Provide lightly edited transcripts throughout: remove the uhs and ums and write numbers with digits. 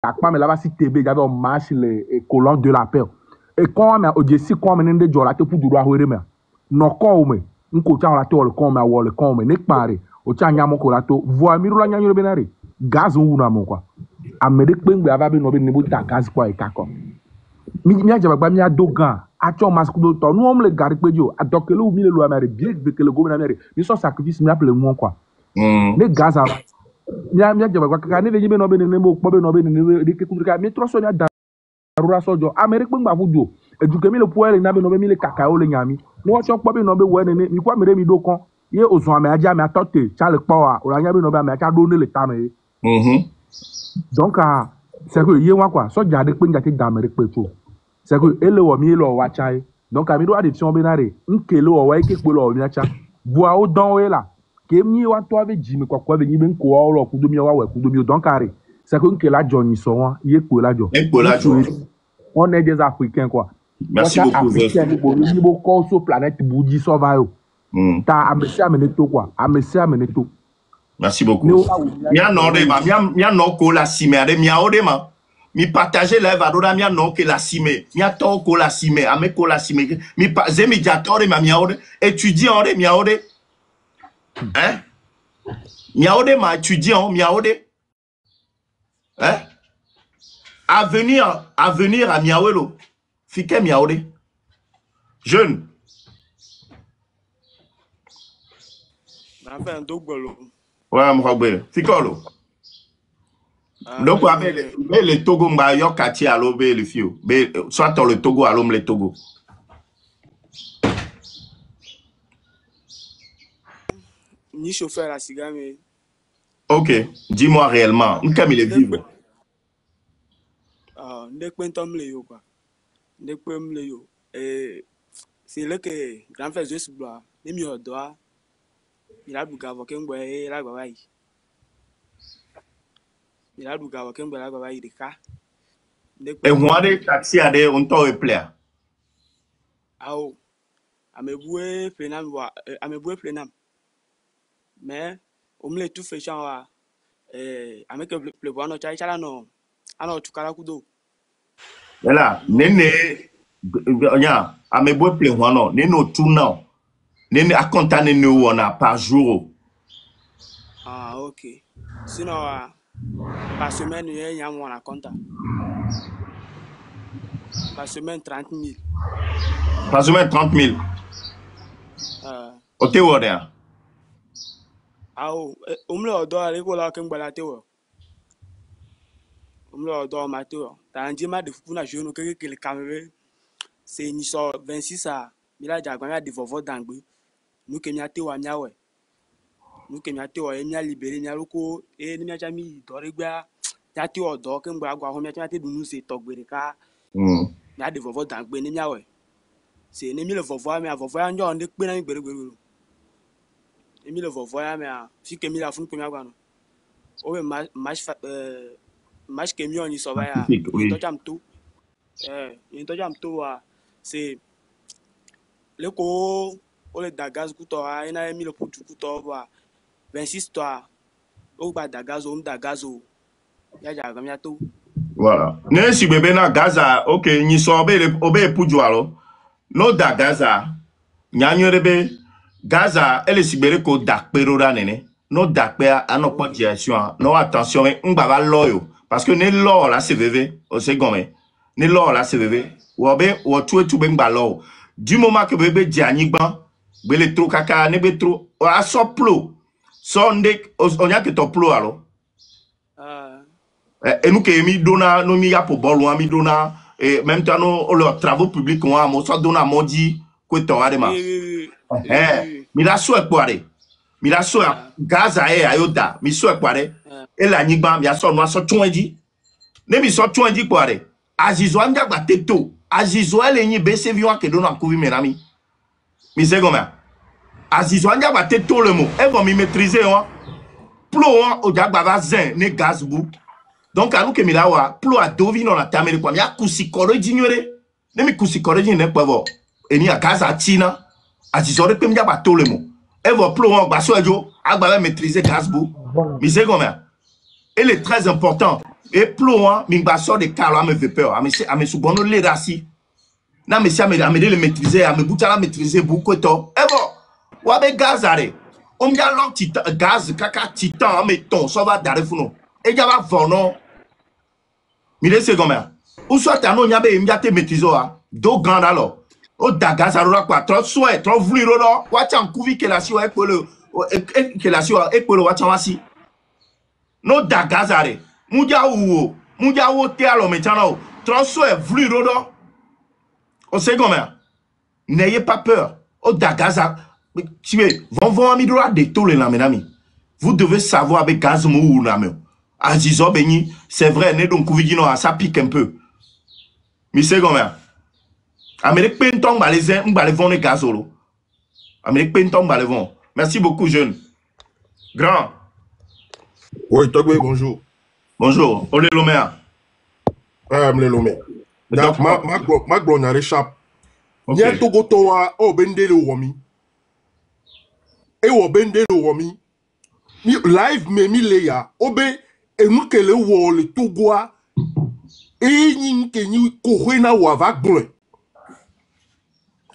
akpa me là-bas si TB j'avais un match les colons de la paix et quand mais au si quand me n'ende jola te pour du roi me no ko me nko cha la te o le kon me wo le kon me ne pare o cha nya mo ko la to voa mi rula nya yo benare gaz wu na mo kwa amede pengbe ava be no be ne bo ta gaz kwa e kako mi aja bagba mi adogan acho maskudo to no om le gari pejo adokele u mi le lo amare bien bekele go na mere mi so sacrifice mi appelle mo kwa ne gaz a mi aja bagba ka ne be no be ne mo po be no be ne de ke kudrika mi troso mi darura sojo amere pengba fujo eduke mi le poere na be no be mi le kakao le nyami no cho po be no be wo ne mi kwa mere mi do kon ye ozun ame aja mi atote cha le power o nya be no be ame acha do ne le tano e donc c'est que ye wa kwa so jade penga ti damere pecho c'est que ele wo mi lo wa chai donc ami do addiction benare nkele wo wa ike pe lo mi acha bua o don we la ke mi wa to ave jimi kwa be nyi be nko o lo kudo mi wa we kudo mi donc are c'est que nkele ajo ni so won ye pe la jo on est des africains quoi merci beaucoup africain ni bo ko so planète buji so va yo ta amesi ameneto quoi amesi ameneto merci beaucoup mia no de ma mia no ko la sime ade mia o de ma mi partager la vadora mia no ke la sime mia to ko la sime ame ko la sime mi pa zemi jatore ma mia o de étudiant de mia o de hein mia o de ma étudiant mia o de hein à venir à Miawelo fike mia o de jeune enfin dogbolo ouais mo gbere fikolo donc avec le Togo mba yo kati alo be le fio be soit le Togo alo le Togo ni chauffeur à cigare mais ok dis-moi réellement comme il est vivre ndek pentom le yo quoi ndek pem le yo c'est là que grand frère juste blois ni mi odoa il a buga vo kengbo la gba bayi il a buga vo kengbo la gba bayi de ka et moi de taxi ade on to e plaire ao amebue plenam mais on me tout fait chan wa avec le bois no chai chala no ano tukara kudo là nene nya amebue ple hono neno tuna nene akonta nene wona par jour ok sinon par semaine il y a mon compte par semaine 30 000 par semaine 30 000 o te wode ao umle odo ale ko la kengba te wo umle odo ma te wo ta nji ma de fu na jeune ke le camere c'est ni so 26 a mi la jagba ya de vovo dangbe nu ke mi ate wa nya we nu ke mi ate wa mi libéré mi aloko ni mi aja mi dore gba ya te odo kengba agwa ho mi ate dunu se togbere ka mi ade vovo dangbe ni mi awe c'est ni mi le vovo mi vovo ya njo nde pe na mi gbere gbere emi le vovo ya me a fi ke mi la fun pe mi agba no o we match ke mi oni so ba ya to jam to wa c'est le ko o le dagaz ku to a ina mi le putu ku to ba 26 to o ba dagaz o dagaz o ya ja ga mi ato voilà ne si bebe na Gaza ok ni so obe puju alo no da Gaza nyanyo rebe Gaza elle sibere ko dakpero da nene no dakpe ano po direction no attention ngba ba loyo parce que ne lo la CVV o se gome ne lo la CVV wo be wo tu be ngba lo du moment que bebe dianigban be le tro kaka ne be tro a so plo so ndek onya ke to plo alo et nous que mi dona no mi ya po bolu mi dona et même temps no le travaux publics on a mo so dona modi ko to adema mi la so ekpare mi la so Gaza ayoda mi so ekpare e la nyigba mi aso no aso tunji ne mi so tunji kpare azizo anja gba teto azizo ele yin be se viwa ke do na kuvi menami mi se goma azizo anja gba teto le mo e go mi maîtriser on plo on o jagba va zen ne gaz bu donc anu ke mi la wa plo a dovi no na tamere kwa mi akusikoro jinyore ne mi kusikoro jin ne pavo eni a Gaza tina azizore pe mja batole mo evo plo on gba so ejo agba maîtriser gaz bu mi se goma elle est très important Et plus, hein, mingba sort de carlo, à me fait peur. À me soubono les rassis. Na me si à me le maîtriser, à me bouter à maîtriser beaucoup de temps. Eh bon, ou avec gaz arrêt. On y a l'autre titan, gaz, caca, titan, mettons, ça va d'arrêt founo. Et y a va vono. Mille secondes. Ou soit t'as non y a be m'yate maîtriser, do grand alors. O da gaz arora quoi, trop souhait, trop voulu rodo. Watch en couvi que la sio est pour le, que la sio est pour le watch en assis. No da gaz arrêt. Moudia ou te alo maintenant. Trop souhait, voulu rodo. Au second, n'ayez pas peur. Au Dagaza, vont ami droit de tout les mesdames. Vous devez savoir avec gaz mou la main. Azizo Beni, c'est vrai, né donc Kouvidino, ça pique un peu. Mais second, Amérique Penton, balaisin, balevon les gazolo. Amérique Penton, balevon. Merci beaucoup, jeune. Grand. Oui, Togwe, bonjour. Bonjour. Olé Lomé. M'le Lomé. Donc, ma glonare échappe. N'y a Togo Toa, oh, bendele womi. Et oh, bendele womi. Mi live me mi leya. Obe, et nous que le wo le Togoa. Et n'y que n'y kohena wava glon.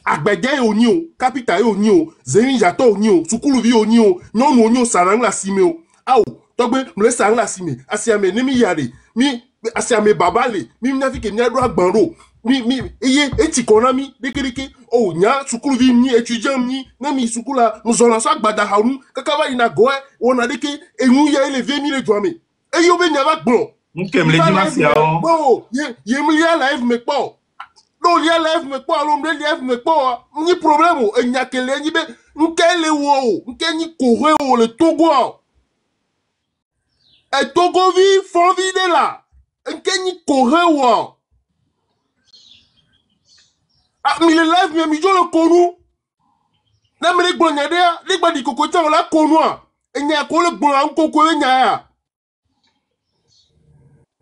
Agbede onio, capita onio, zeni jato onio, sukuluvi onio, non onio sarang la simeo. Aou, Togwe, m'le sarang la sime. Asiame, nemi yade. Mi, asiame babale. Mi m'nafi ke m'yadro agbanro. Mi eye etikona mi dekereke o nya sukulu vi mi étudiant mi na mi sukula nzona so agbada haru kakaba ina goe wona deke enyu ya élevé mi le doame e yo be nya ba gbon M'kem le dimanche on bo ye mi ya live me po no ya live me po alo me live me po ni problème o enya kele ni be nkele wo nkenyi kowe o le Togo e Togo vi fon vi de la nkenyi kowe wo. Ah, mais le live, mais mi le konu. Na me le gbonye de, le gba di kokota la konu a. Enya ko le gbon an koko enya ya.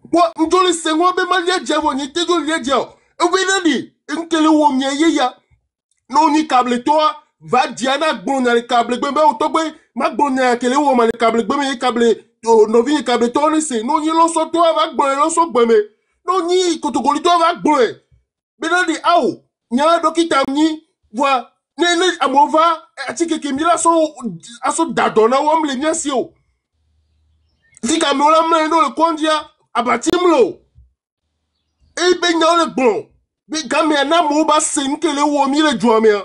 Bo njo le sengo be ma lia jevo ni te jo lia jevo. E we na di, nkele wo mi ye ya. No ni câble toi, va diana gbonye le câble gbe o to gbe, ma gbonye kele wo ma le câble gbe me câble no vi câble to ni se. No ni lo so to va gbonye lo so gbe me. No ni kotokoli to va gbonye. Be na di awo. Nya dokita mni voa ne amova atike kemira aso dadona wamle nyasio fika mola mle no le kondia abatimlo e be nya le bon be gamé na mo ba senkele wo mi le joamia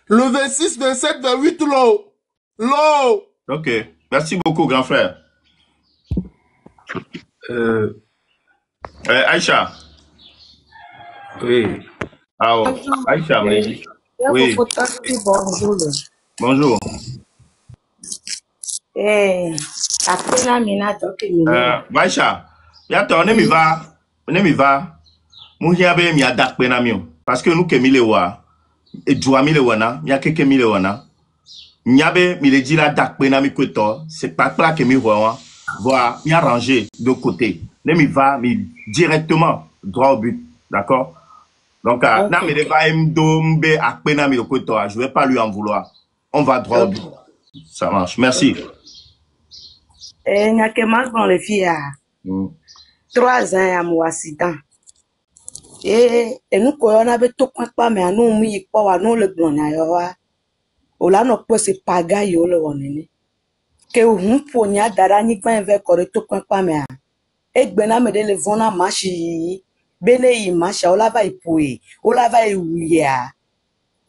le 26 27 28 lo. OK, merci beaucoup grand frère. Aïcha. Oui. Ah, Aïcha, oui. Bonjour. Bonjour. Aïcha, on mi va. Mouhiabe mi adak penamio. Parce que nous que mi le wa. Et joa mi le wana. Mi a keke mi le wana. Nyabe mi le dit la dak penami kweto. C'est pas là que mi wa. Voilà, mi arrangé de côté. Ne mi va, mi directement droit au but. D'accord? Donc, okay. Je ne vais pas lui en vouloir. On va droit au but. Ça marche. Merci. Il n'y a que moi dans les filles. 3 ans à mon accident. Et nous, quand on avait tout pas, mais nous, nous, le blanc, on a nos postes pagaille, on est. Que vous pouvez d'ailleurs n'y pas investir tout pas, mais et ben, me le vona marché. Bene yi masha olava ipoe olava iwia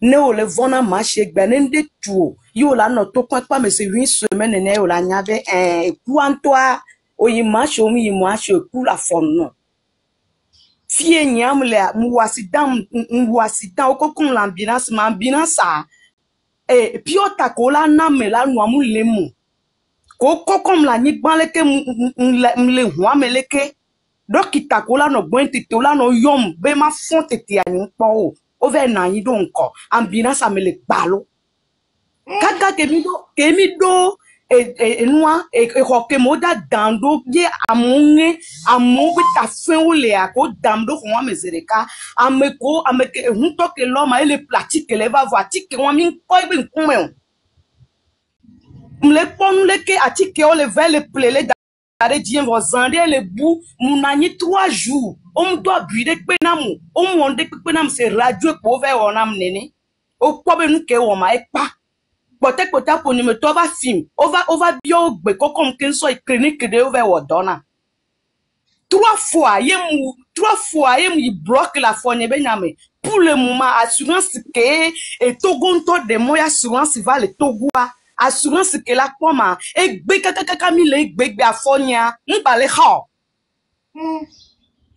ne o le vona mashe gbane nde tuo yo la no to pa me se 8 semaines ne o la nyabe ku antoa o yi mashe o mi mashe ku la fonno fie nyam le muwasidam o kokun l'ambulance ma ambulance piota ko la na me la no amu lemu ko kokom la ni gbanleke mle hwa meleke dokita ko la no gbenti to la no yom be ma fon tete ani po o ve na yin do nko ambulance amele gbalo kaga kemi do enua hoke moda dando ye amunge amungu ta fin o le ako damdo ko wa mezereka ameko ameke hunto ke lo ma ele pratique le va voir tike wa min ko be nkume mle ponu le ke atike o le ve le plele allez dire, vous allez les bouts, mon année 3 jours. On doit buter penam, on monte penam, c'est radio pour faire on am néné. Au quoi nous que on m'a pas. Peut-être que t'as pour nous mettre va film. On va bien, comme qu'un soit clinique de over ou donna. 3 fois, il bloque la fournie bename. Pour le moment, assurance que, et Togonto de moi, assurance va le Togoua. Assurance que la pomme, et Bekakakakami, Bek à Fonia, n'balé ha.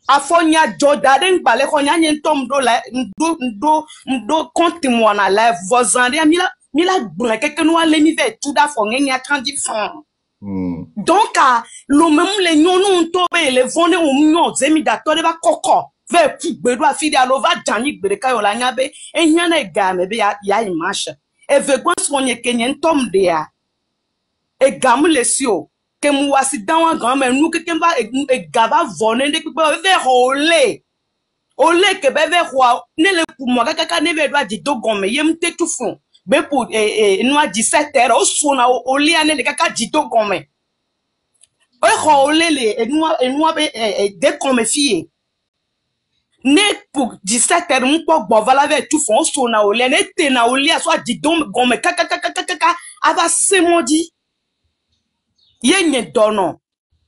A Fonia Jordan, balé Fonia, n'y tombe do, compte moi na live, vos en mila blague que nous allons faire tout d'affaire, n'y a 30 francs. Donc, le même les non tombé, les vonnés au mignon, zemidator de va coco, vers qui bedoit filer à l'ova, Janik Bereka ou la nabe, et n'y en a gamme, ya une marche. Et veut qu'on soit kenyan tombe de ya. Et gamme les sio, que mouassi dans un grand, mais nous que va et gava vonner de vers olé. Olé que bébé roi, ne le pour moi, kaka ne veut dire dogon, mais yem te tout fond. Mais pour nous 17h au sona au lit ane le kaka dito comme o les et nous dès qu'on me fie ne pour 17h nous pas bon va laver tout fond sona au lit ne te na au lit soit dito comme kaka ava se modi yenye dono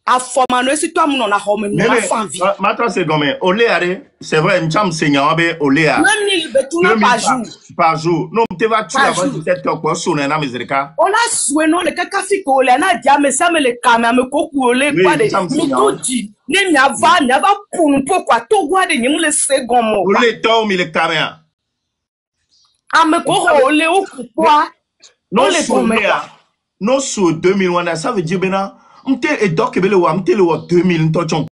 a formano si toi mon na home na fan vie maintenant c'est comme olé c'est vrai m'cham seigneur be olé a 2000 betuna par jour non te va tu avant 17h quoi sonner na misérika on a soué non le kaka fi ko le na dia me ça me le kama me ko ku olé pas de mi to di ne mi ava pour pourquoi to gwa de ni le second mo olé to mi le kama a me ko olé o quoi non le sonner non sur 2001 ça veut dire bena m'te et donc le wa m'te le wa 2000 ntochon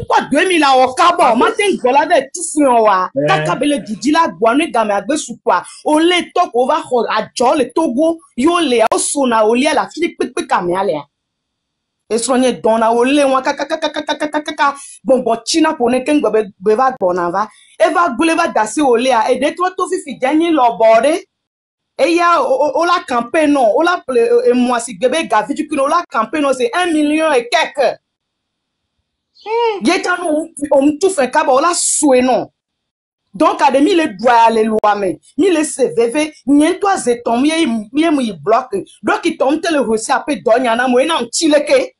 pas 2000 à Okabo, matin gola de tout fun wa. Kaka bele didi la gwane game agbe soupa. O le tok over a jo le Togo, yo le o sona o le la fili pepe kame ale. E sonye dona o le wa kaka bon china pone ken be va bona va. E va gule va dasi o le a e de to fifi jani lo borde. Et ya o la campagne non, o la moi si gebe gavi tu o la campagne non c'est 1 million et quelques. Yeta no on tout fait kaba o la soué non. Donc à demi le doigt les lois mais mi le CVV nien toi zeton mi bloque. Donc il tombe le reçu après donya na mo na ntileke.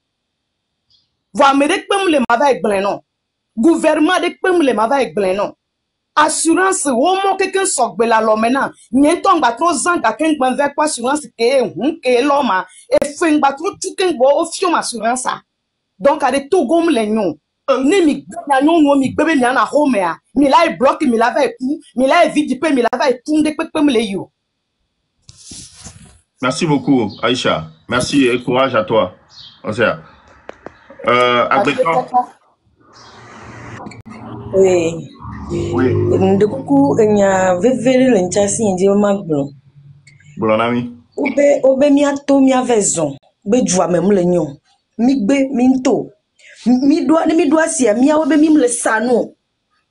Voir me dek pem le mava ek blen non. Gouvernement dek pem le mava ek blen non. Assurance au moins quelqu'un sort de la lomena nien ton ba trop zanga ken ban vers quoi assurance que l'homme et fin ba trop tout ken bo au fion assurance ça. Donc à des tout gomme les non ne mi na non no mi bébé mi na home ya mi la bloque mi la va tout mi la vide pe mi la va tout de pe me le yo. Merci beaucoup Aïcha, merci et courage à toi. Oui. De coucou, il y a vévé l'enchassi indi au magblon. Blonami. Obe mi ato mi avezon. Be joie même le nyon. Mi be minto. Mi doit si mi a obe mi le sano.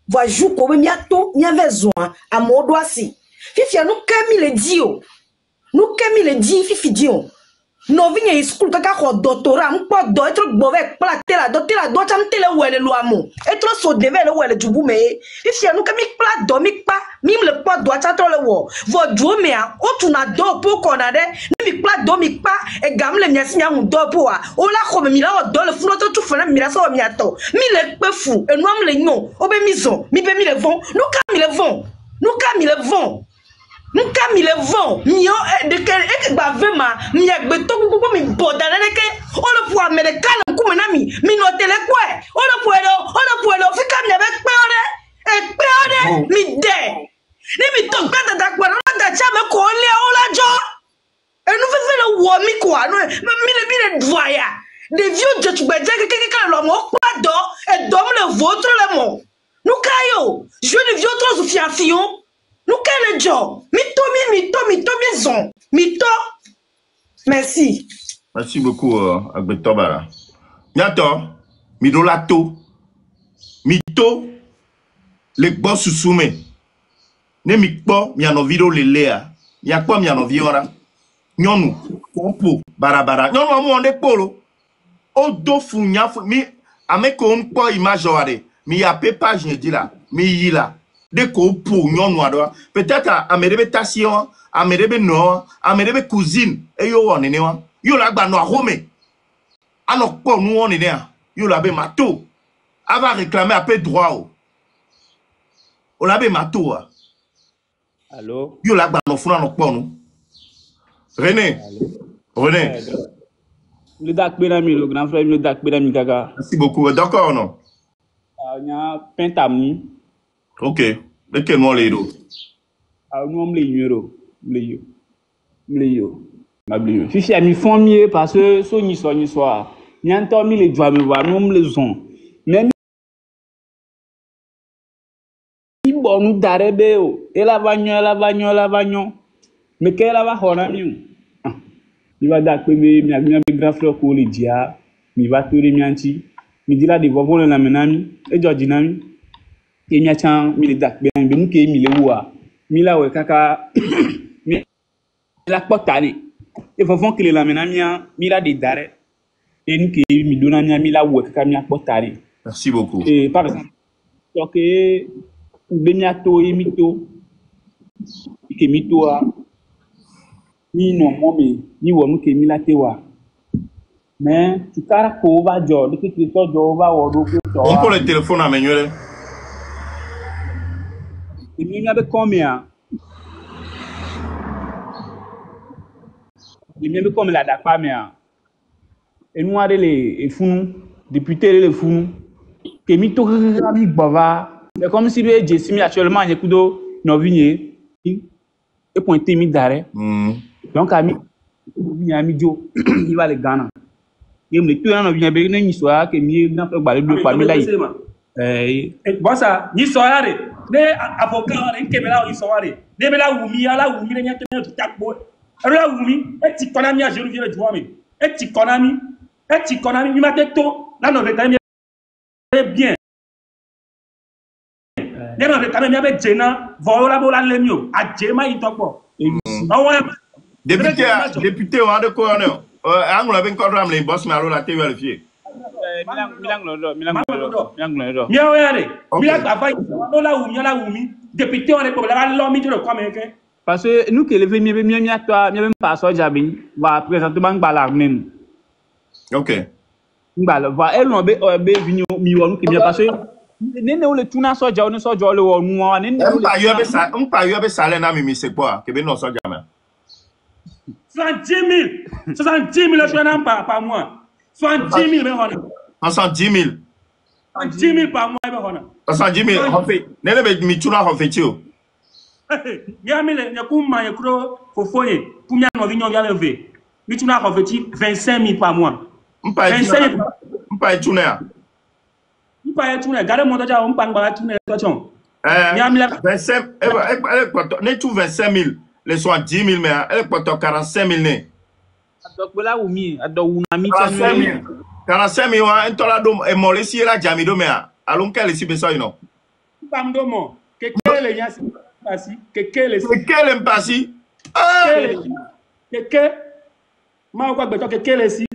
Va jou ko mi ato mi avezon a mo doit si. Fifi nous kemi le dio. Nous kemi le di fifi dio. No vinye school kaka ko doctorat mpo do etro gbove platela do cham tele wele lo amu etro so deve le wele jubu me if ya nu ka mi plat do mi pa mi le po do cha tro le wo vo du me a o tu na do po ko na de ni mi plat do mi pa e gam le mi asinya hu do po a o la ko mi la o do le furo to tu fona mi la so mi ato mi le pe fu enu am le nyon o be mi zon mi be mi le von nu ka mi le von Nka mi le vent, mio de quel est bavema, mi a beto pour mi boda que on le poids américain comme nami, mi note le quoi, on le puedo, fait comme avec peore, mi de. Ni mi to pas d'accord, on a déjà me coller on la jo. Et nous faisons le wa mi quoi, non, mi le voya. Des vieux de tu be dire que quelqu'un le mot pas do et dom le vôtre le mot. Nous caillou, je de vieux trop fiafion. Nous quel job? Mito maison. Mito. Merci. Merci beaucoup, Agbeto Bara. Nyato, midolato. Mito, le boss soume. Ne mikpo, mi ano video le lea. Yakpo mi ano viora. Nyonu, kompo, barabara. Nyonu amu onde polo. O do funya fu mi ame ko mpo image wade. Mi ya pe page ne di la. Mi yi la. De ko pou nyon wadwa. Peut-être amerebe tassion, amerebe no, amerebe cousine e yo won ne wa. Yo la gba no rome. Alors quoi nous on est là. Yo la be mato. Ava réclamer un peu droit. O la be mato. Allô? Yo la gba no funa no kwa nous. René. René. Le dak benami, le grand frère, le dak benami kaka. Merci beaucoup. D'accord, non? Il y a pentamni. Ok. De quel nom les dos? Nous on les si c'est mi font mieux parce que so ni soir. Ni entend mi les doigts me voir, nous on les ont. Mais ni bon nous darebe o. Et la vagnon. Mais qu'elle va hona mi. Il va dak mi grand frère ko le dia, mi va tourner mi anti. Mi dit là de voir la menami et Georginami. Et mi a chan mi le dak ben be mu ke mi le wa. Mi la we kaka mi la potane. Et fofon que la menami mi la de dare. Et nous ke mi dona mi la we kaka mi a potane. Merci beaucoup. Et par exemple, donc beniato et mito ke mito a ni no momi ni wo mu ke mi la tewa. Mais tu cara ko va jo de que tu so jo va wo do ko so. On peut le téléphone à menyole. Et mi na be combien? Et mi be comme la da pas mais et nous a les funu député les funu que mi to mi bava c'est comme si le Jessimi actuellement il kudo no vigné et pointer mi d'arrêt. Donc ami mi jo il va le Ghana. Il me tout no vigné be ni soa que mi na fa balé do famille là. Bon ça ni soa re ne avocat en kebela ni soa re ne bela wumi ala wumi ne nyate ne takbo ala wumi e ti konami a jeru vieux joueur mi e ti konami mi ma teto la no vetam bien ne no vetam mi abe jena vola bola lemio a jema itokpo député on de quoi non angula ben ko ram le boss ma lo la te vérifier Milango. Miao yare. Milango avai la wumi. Député on est pour la l'homme de quoi mais parce que nous que le venu mieux toi mieux pas so jabin va présenter bank balar même. OK. Mbala va elle no be venu mi wonu que bien parce que nene o le tuna so ja on so jo le wonu wa nene on pa yo be salaire na mi c'est quoi que ben non so jamais. 70 000 je n'en pas moi. 70 000 mais on 110 000. 10 000 par mois mais on 110 000 on fait nene be mi tuna on fait tio. Yamile nyakuma yakuro fofoye kumya no vinyo vya levé. Mi tuna on fait 25 000 par mois. Mpa tuna. Mpa tuna gare mo doja on pangba tuna tochon. 25 ne tout 25 000 les soit 10 000 mais elle porte 45 000 né. Donc là où mi ado una mi 45 000 wa entola do e mo le si la jamido me alon kele si beso you know. Pamdo mo kekele nyasi pasi kekele mpasi keke ma kwa gbeto kekele si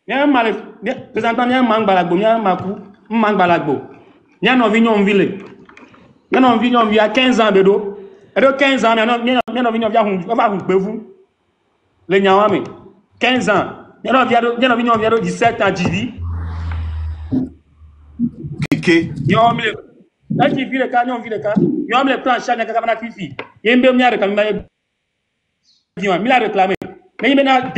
nya male présentant nya mangbalagbo nya maku mangbalagbo nya no vignon ville nya no vignon via 15 ans bedo edo 15 ans nya no vignon via hun va hun pevu le nyawame 15 ans nya no vignon via 17 ans jivi keke yo mile la qui vit le cas yo mile plan chaque na kabana fifi yembe mi areka mi ba bien mi la réclamer mais mi na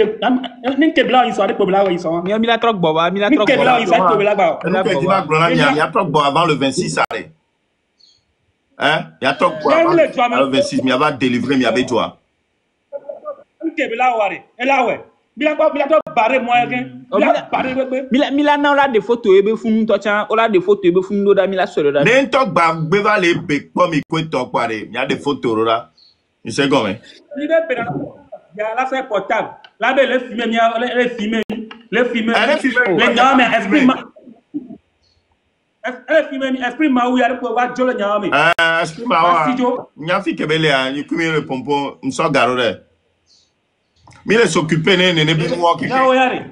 ni ke bla ils sont des problèmes ils sont mi la troc boba mi la troc boba ils sont problèmes ba il y a troc boba avant le 26 allez hein il y a troc boba avant le 26 mi va délivrer mi avec toi ke bla ware et là ouais mi la to barrer moi mi la na la de photo ebe funu to chan o la de photo ebe funu do mi la soro da ne to gba gbe va le be po mi ko to pare mi a de photo ro il sait comment il est pédal il y a la fait portable là be le filmer les gars mais esprit ma ou ya de ko va jolo nya mi esprit ma wa nya fi kebele a you come le pompon nso garo re mi le s'occuper ne bi mo ki na o yare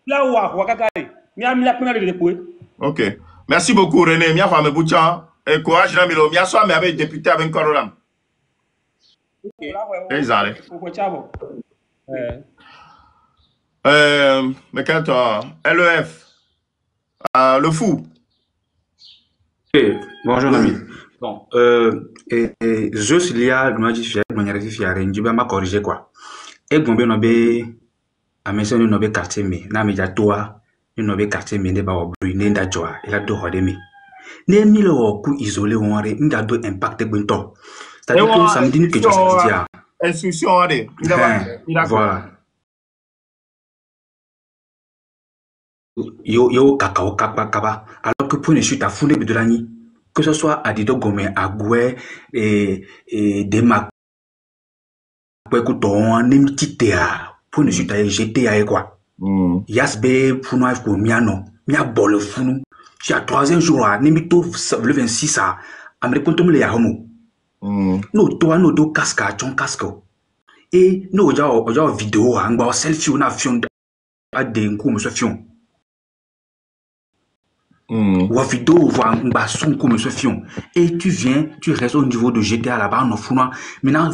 Là où à Wakakari, mia mila kuna de dépôt. Ok. Merci beaucoup, René. Mia femme Bouchan. Et courage, Namilo. Mia soa, mais avec député avec Korolam. Ok. Exact. Mais quand LEF, le fou. Okay. Bonjour ami. Bon, juste il y a le match fier, manière de fier, je vais m'a corriger quoi. Et bon ben on be à maison on be quartier mais na me ja toi, on be quartier mais ne ba obru ne nda joa, il a do hode mi. Ne mi le ku isolé on re nda do impact bento. C'est-à-dire que ça me dit que tu as instruction allez. Voilà. Yo kakao kaba alors que pour ne chute à fouler de l'année que ce soit à Dido Gomé à Goué et des macs ton nimtitea pour ne chute à GTA quoi yasbe pour nous pour miano mia bol funu si à 3e jour à nimito le 26 à américain tom le yahomo no toi no do casque ton casque et no ja vidéo à ngba selfie on a fion à des coups monsieur fion ou à vidéo voir un son comme ce fion et tu viens tu restes au niveau de GTA là-bas non fou maintenant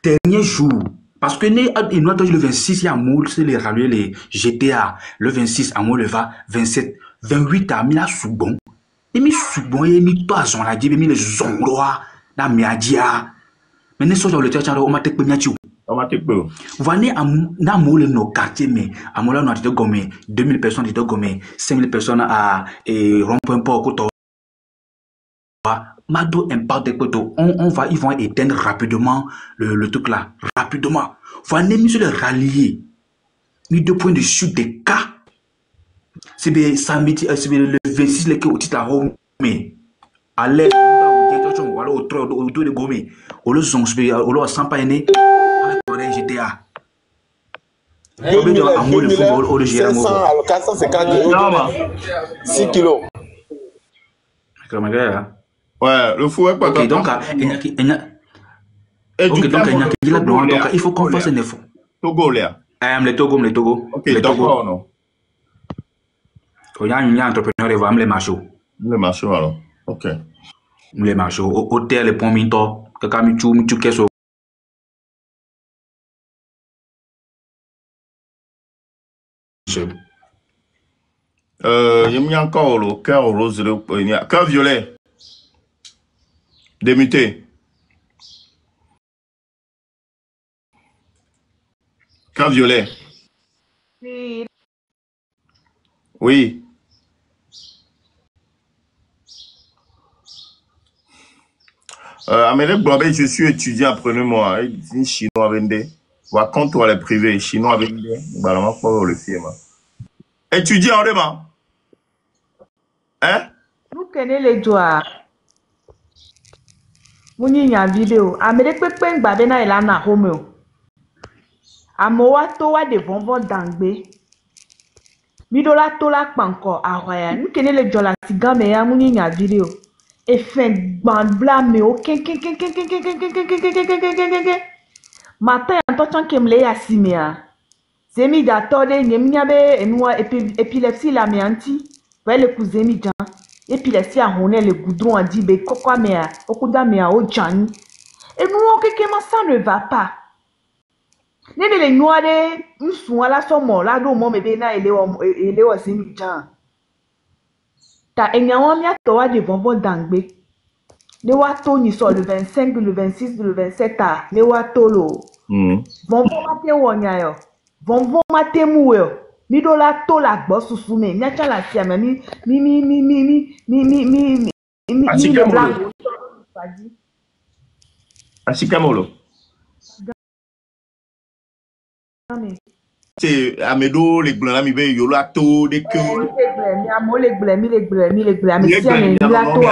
dernier jour parce que le 26 il y a moule c'est les rallier les GTA le 26 à moule le va 27 28 à mina soubon et mi soubon et mi toi son la dit mi les zongroa na miadia mais ne soit le tchatcha o matek pe miatiu Vani na moule no quartier mais à moula no de Gomé 2000 personnes de Gomé 5000 personnes à rond-point port koto Mado impact de koto ils vont éteindre rapidement le truc là rapidement Vani mis le rallier mis 2 points de chute des cas c'est bien samedi c'est le 26 les que au titre à home mais à l'aide voilà au de Gomé au le son au le sans pas né GTA. 500 à 450 euros. 6 kilos. Ouais, le fou est pas ok, donc il faut qu'on fasse un effort. Togo, là. Le Togo. Ok, d'accord, non. Il y a un entrepreneur qui va me les marchés. Les marchés, alors. Ok. Les marchés. Hôtel, les ponts, minto. Quelqu'un tu qu'est-ce il y a encore le cœur rose, cœur violet. Démuté. Cœur violet. Oui. Amérique Blobé, je suis étudiant, apprenez-moi. Il chinois vendé. Raconte-toi les privés. Chinois vendé. Bah, là, pas le film. Étudiant, on demande. Hein? Nous connaissons les doigts. Nous y a une vidéo. Amérique Pépin Babena et Lana Romeo. Amoa Toa de Bonbon Dangbe. Midola Tola Panko Aroya. Nous connaissons les doigts. Si gamme ya nous y a une vidéo. Et fin bande blâme au matin en tant que me l'a simia. C'est mis d'attendre n'yamiabe et nous épilepsie la mianti. Ouais le cousin mi jan. Épilepsie a honné le goudron a dit be kokwa mea okuda mea o jani. Et nous quelqu'un ça ne va pas. Nene les noire nous sont à la somme là do mo bébé na ele o simi jan. Ta enyawa mia toa de bonbon dangbe. Le wato ni so le 25, le 26, le 27 à le wato lo. Bonbon mate wonya yo. Bonbon mate mu yo. Mi do la to la gbo susu me. Nya cha la sia me mi le blanc. Asikamolo. C'est Amedo les blancs mi be yo la to de que mi amo le blanc mi sia me la to.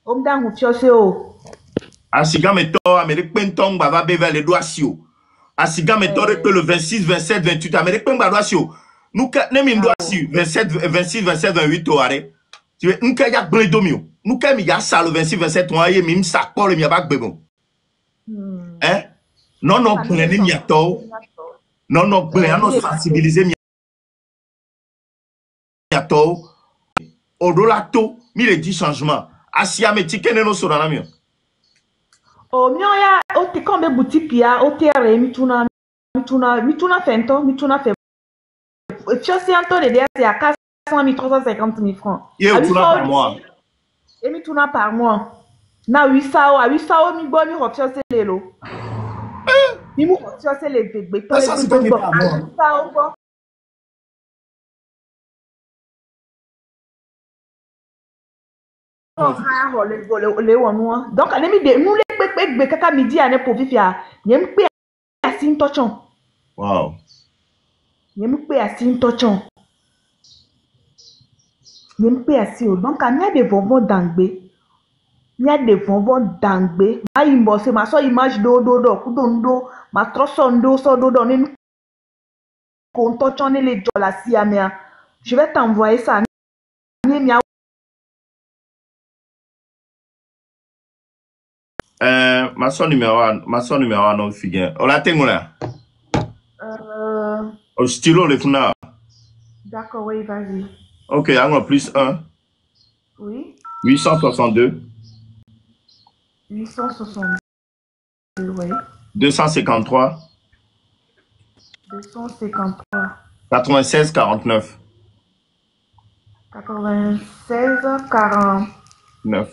Om dan hu fiose o. Asiga meto Amérique Pentong va bever les doigts sio. Asiga meto que le 26, 27, 28 Amérique Pentong doit sio. Nous ka ne mi doit sio 27, 26, 27, 28 o are. Tu veux nka ya bledomio. Nous ka mi ya sa le 26, 27 on aye mi sa ko le mi ba gbebon. Hein? Non non pour ne mi ato. Non, non, on sensibiliser miato. Odolato, mi le dit changement. Asia me tikene no sorana mio. Oh, mioya, o te kombe boutique ya, o te re mituna fento, mituna fe. Fiosi anto de c'est à 400 000, 350 000 francs. Et mituna par mois. Et mituna par mois. Na 800 mi bo mi refiosi lelo. Mi mu refiosi le vegbe. Ça c'est pas par mois. Donc, nous les kaka midi ane pour vivre. Yem pe asin tochon. Wow. Yem pe asin tochon. Yem pe asin. Donc, il y a des bonbons d'angbé. Il y a des bonbons d'angbé. Ma imbo c'est ma so image do kudondo, ma trosondo so do ne kon tochon les jola si amia. Je vais t'envoyer ça. Ma son numéro 1 non figure. On la tengo là. Au stylo le funa. D'accord, oui, vas-y. Ok, angle plus 1. Oui. 862. 862, oui. 253. 253. 96 49. 96 49.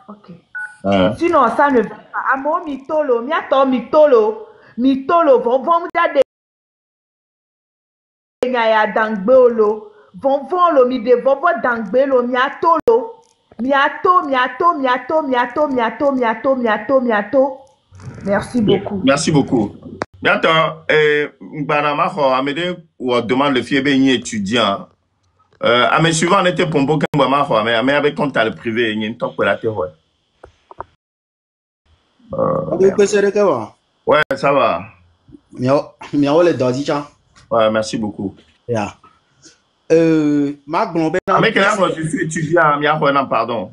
Ok. Sinon, ça ne va pas. Amo mitolo, miato mitolo, vont de ngaya dangbolo, vont lo mi de vovo dangbelo, miatolo, miato. Merci beaucoup. Merci beaucoup. Bientôt, Banama, Amédée, ou demande le fiebe étudiant. À mes suivants, on était pour un peu mais avec compte à le privé, il y a une top pour la terre. Ouais, ça va. Ouais, merci beaucoup. Yeah. Avec je suis étudiant, non, pardon.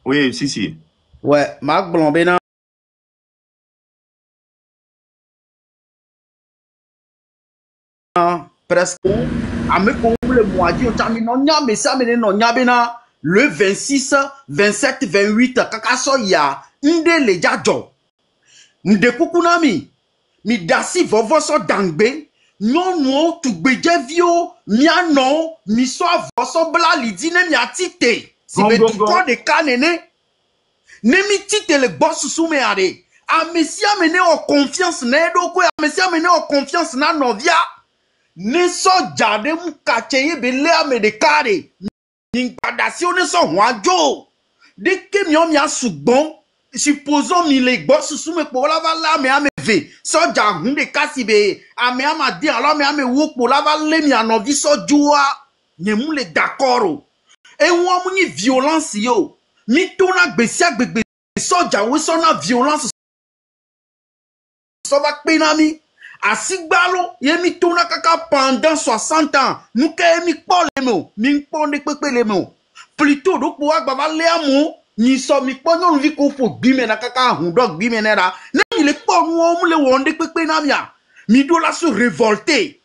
Oui, si. Ouais, Marc Blombena. Presque. Le 26, 27, 28, kakaso ya nde le jajo. Nde kukunami. Mi dasi vovo so dangbe. Non, tu beje vio. Miano, mi so voso bla lidine mi atite. Si be tu ko de kanene. Ne mi tite le boss sous me are. A mesia mene o confiance na edo ko. A mesia mene o confiance na novia. Ne so jade mu kacheye bele ame de kare. N'impadation ne so wajo. Dès que mi a sugbon, supposons mi le boss sous me pour la vala me ame ve. So jahun de kasibe. Ame ama di alors me ame wok pour la vala mi anovi so joa. Ne mu le d'accord. Et ou mu ni violence yo. Mi tona gbesia gbegbe so jawe so na violence. So va penami. Asigbalo, yemi tona kaka pendant 60 ans. Nous kemi pole mo, mi pone pepe le mo. Plutôt do pour agba le amo, ni so mi ponyo vi ko fo gbime na kaka hundok gbime nera. Ne mi le pon mo le wonde pepe na mia. Mi do la se révolter.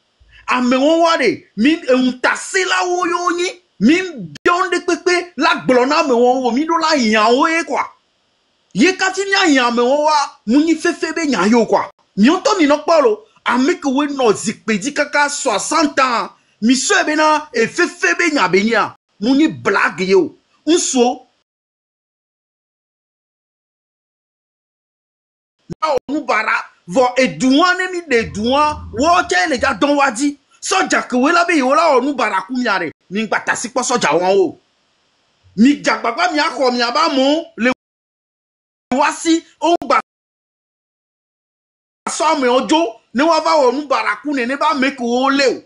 Ame won wade, mi untase la wo yo ni, mi bionde pepe la glona me won wo mi do la yan wo e kwa. Ye kati nya yan me won wa, mu ni fefebe nya yo kwa. Nyonto ni nokpolo ameke we no zikpedi kaka 60 ans mi so ebena e fefebe nya benya muni blague yo unso na onu bara vo edouane mi de douan wo che le ja don wadi soja ke we la be yo la onu bara ku miare mi gbata si po soja won o mi jagbagba mi akọ mi aba mo le wasi o gba so me ojo ne wa ba wonu baraku ne ba make o le o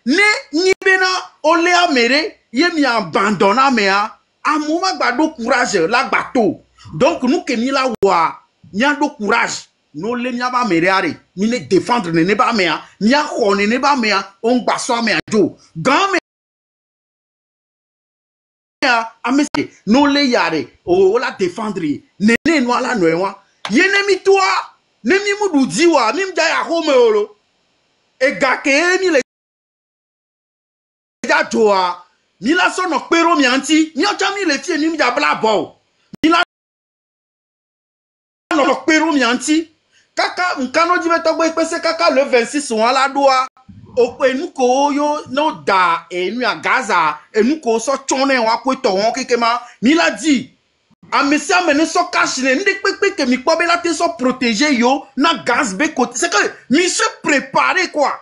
ne ni bena o le amere ye mi abandonna me a amu ma gbado courage la gbato donc nous ke mi la wa nya do courage no le mi ba mere are mi ne défendre ne ba me a nya ho ne ba me a on gba so me ajo gan me a amese no le yare o la défendre ne no ala no e wa ye ne mi toi ne mi mu du di wa mi mja ya home olo e ga ke mi le ja joa mi la so no pero mi anti mi o cha mi le fie mi mja bla bo mi la no pero mi anti kaka nkano jibe to gbe pese kaka le 26 won la doa opo enuko yo no da enu agaza enuko so chone wa ko to won kekema mi la di amesi amene so kashine ndi pepe ke mi po be la te so protéger yo na gaz be côté c'est que mi se préparer quoi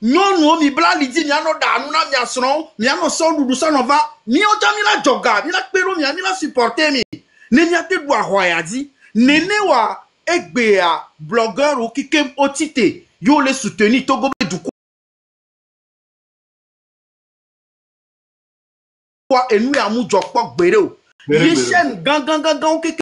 non no mi bla li di mi ano da anu na mi asron mi ano so dudu so no va mi o ja mi la joga mi la pero mi la supporter mi ne mi ate do ahoya di nene wa egbe a blogueur o kike otite yo le soutenir Togo be du quoi enu ya mu jokpo gbere o ye chaîne gangan o kike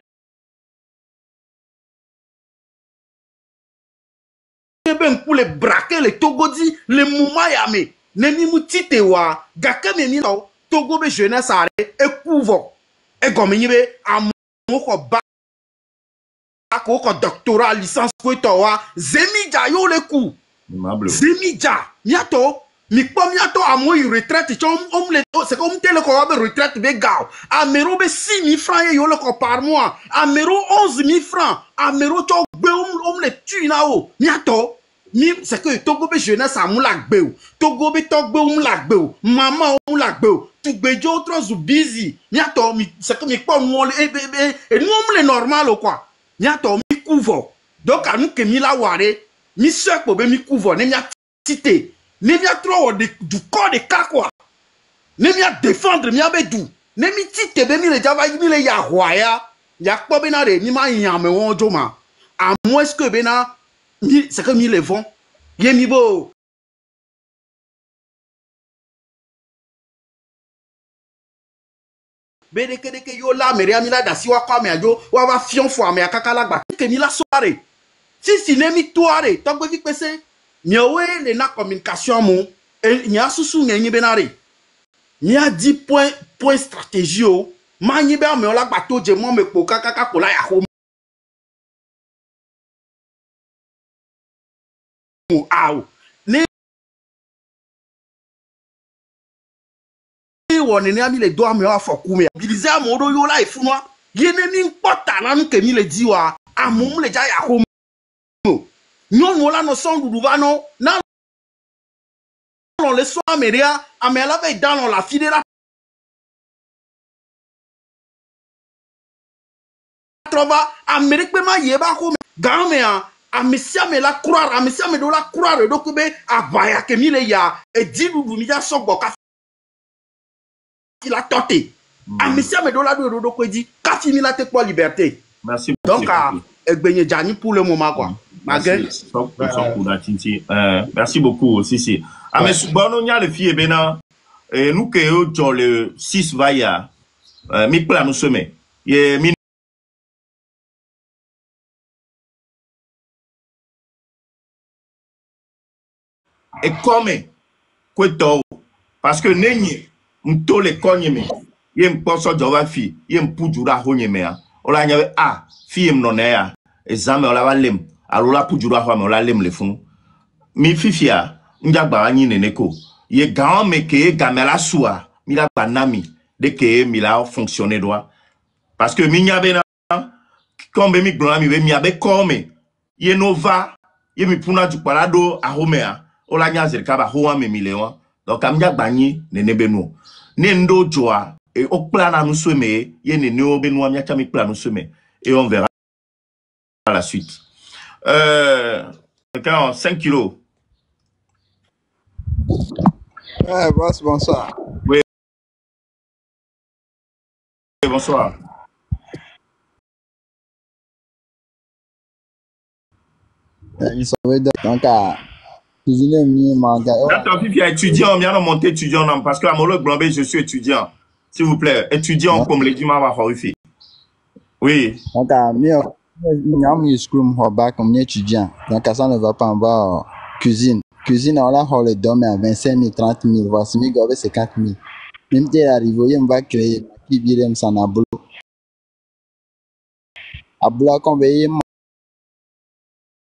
ben pour les braquer les Togodi les Moumayame ne mi mutite wa gake me mi no Togo be jeunesse are e couvre e gomi be amoko ba ko doctorat licence ko to wa zemija yo le coup zemija miato mi pom miato amo retraite le c'est comme tel ko ba retraite be gao amero be 6 000 francs yo le ko par mois amero 11 000 francs amero to gbe le tu na o miato mi c'est que Togo be jeunesse amu la gbe o Togo be to gbe la gbe o maman o la gbe o tu gbe jo trop busy miato mi c'est que mi pom mo e nous le normal o quoi miato mi couvre donc anu ke mi la ware mi se ko be mi couvre ne mi atite ne mi atro du corps de cas quoi ne mi a défendre mi abedu ne mi tite be mi le java mi le ya hoya ya po be na re mi ma yan me won jo ma à moins que be na c'est que mi le vont ye mi bo bede ke yo la mere mi la da si wa kwa me ajo wa wa fion fo me akaka la gba ke mi la soare si ne mi toare to gbe fi pese mi owe le na communication mo ni asusu nyi be na re ni a 10 point stratégie o ma nyi be me la gba to je mo me po kaka ko la ya ho aw ne woni ni ami le do ami wa foku me bilize amodo yo la ifunwa ye ne mi pota na nke mi le di wa amum le ja ya ho nyon wala no son dudu va no na on le so ameria amela ve dans la file la trova amerique pe ma ye ba ko game a amisia me la croire amisia me do la croire do ko be abaya ke mi le ya e di dudu mi ja so gbo ka la toté amisia me do la do ko di ka fi mi la te pour liberté merci donc egbenye jani pour le moment quoi merci beaucoup si mais bon on y a le fille bena nous que yo dans le 6 vaya mi plan nous sommet et mi et comme quoi parce que nenye mto le konye me ye mposo jova fi ye mpujura honye me ola nyawe fi mnone ya examen ola walem alola pujura ho me ola lem le fun mi fifia njagba anyi neneko ye gan me ke gamela soa mi la banami de ke mi la fonctionner droit parce que mi nyabe na comme mi gbon mi mi abe comme ye nova ye mi puna ju parado a homea ola nya zerka ba ho me mi lewa donc am njagba anyi nenebe no ne ndo joa et au plan à nous semer ye ne no be no am nya mi plan nous semer et on verra la suite 5 kilos. Boss, bonsoir. Oui. Bonsoir. Ils sont donc à cuisiner mi manga. Attends, Fifi, étudiant, bien monter étudiant parce que à Molo Blambé, je suis étudiant. S'il vous plaît, étudiant comme les dimanches va horrifier. Oui. Donc à mi scrum hoba comme étudiant. Donc ça ne va pas en bas cuisine. Cuisine, on l'a le domme à 25 000, 30 000, voici 50 000. Même si arrivé, on va créer qui vient s'en a boulot. À boulot, qu'on veille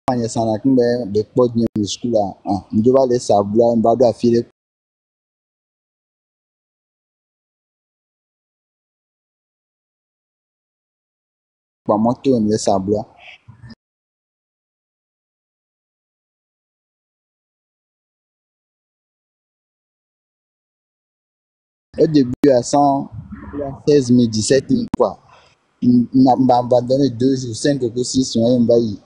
manye sana kumbe be pod nye miskula njoba le sabla mbado afile kwa moto le sabla au début à 116 000 17 000 quoi m'a abandonné 2 ou 5 ou 6 mois mbayi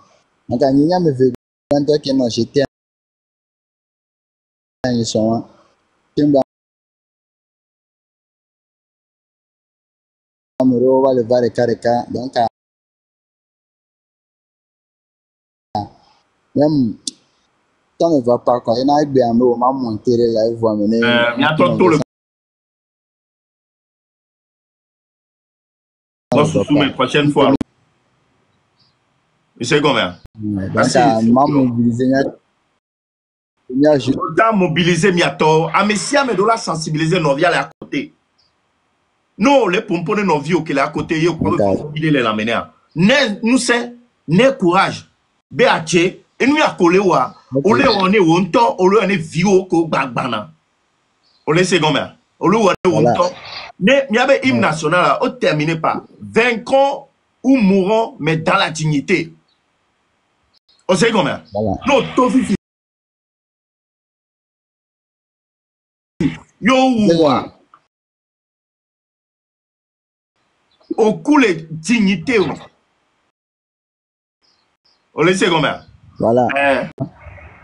donc anya me veut quand toi qui non j'étais en son timba amuro va le va careka donc même ça ne va pas quoi il y en a bien mais on m'a monté là il voit mener bientôt tout le on se soumet la prochaine fois. Tu sais combien? Donc m'a mobilisé Dans mobiliser miato, amesia me dola sensibiliser novia à côté. Non, les pompons de novio qui est à côté, yo quoi il les l'amener. Nous c'est ne courage. BH et nous y a collé wa. Ole on est wonton, ole on est vieux ko bagbana. Ole c'est combien? Ole on est wonton. Mais il y avait hymne national au terminé par vaincrons ou mourrons mais dans la dignité. On sait combien? Non, tofi yo ouwa au coup les dignités on le sait combien? Voilà.